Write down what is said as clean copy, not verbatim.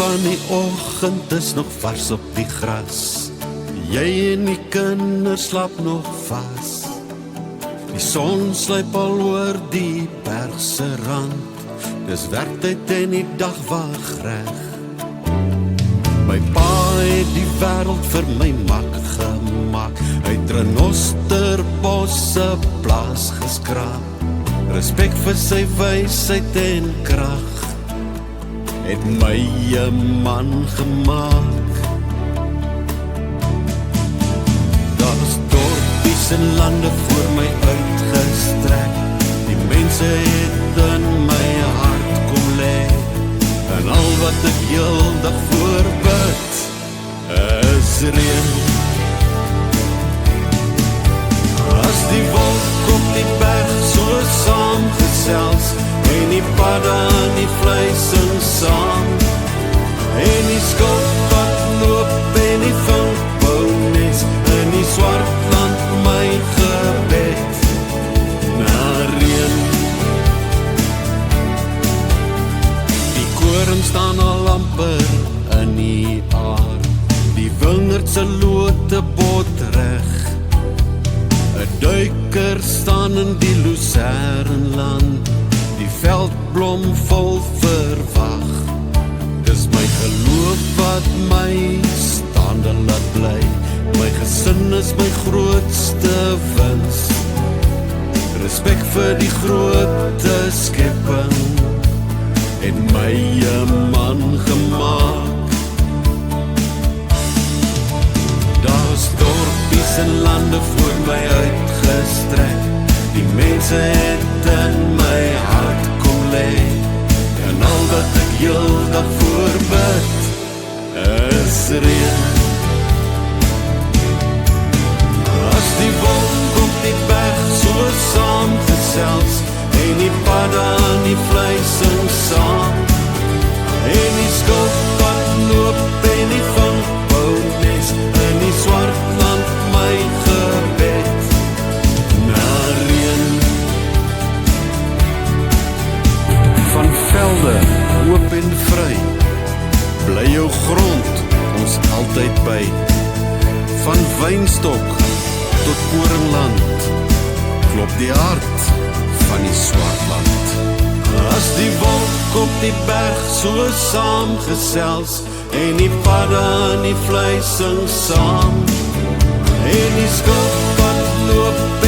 van die oggend is nog vars op die gras. Jy en die kinders slaap nog vas. Die son sluip al oor die bergse rand. Dis werktyd en die dag wag reg. My pa het die wêreld vir my mak gemaak. Hy het renosterbosse plaas geskraap. Respek vir sy wysheid en krag het my 'n man gemaak. Daar is dorpies en lande voor my uitgestrek. Die mense het in my hart kom lê. En al wat ek heeldag voorbid is reën. As die wolk op die berg so saamgesels, en die padde en die vleising saam, en die skuld wat loop en die vinkbouwnes, en die swart land my gebed na reën. Die koring staan al amper in die aard, die wingerdse lote bot reg. 'n duiker staan in die Lucernland, die veldblom vol verwag. Dis my geloof wat my staande laat bly. My gesin is my grootste wins. Respek vir die grote skepping en my 'n man gemaak. Daar's dorpies en lande voor my uitgestrek. Die mense het in my hart kom lê. En al wat ek heeldag voorbid is reën. As die wolk op die berg so saamgesels, en die padde en die vleising saam, en die skuld wat loop en die vinkbouwnes, en die swart land my gebed na reën. Van velde, oop en vry, bly jou grond ons altyd by. Van wynstok tot koringland, klop die hart van die swart land. As die wolk op die berg so saamgesels, en die padde en die vleising saam, en die skuld wat loop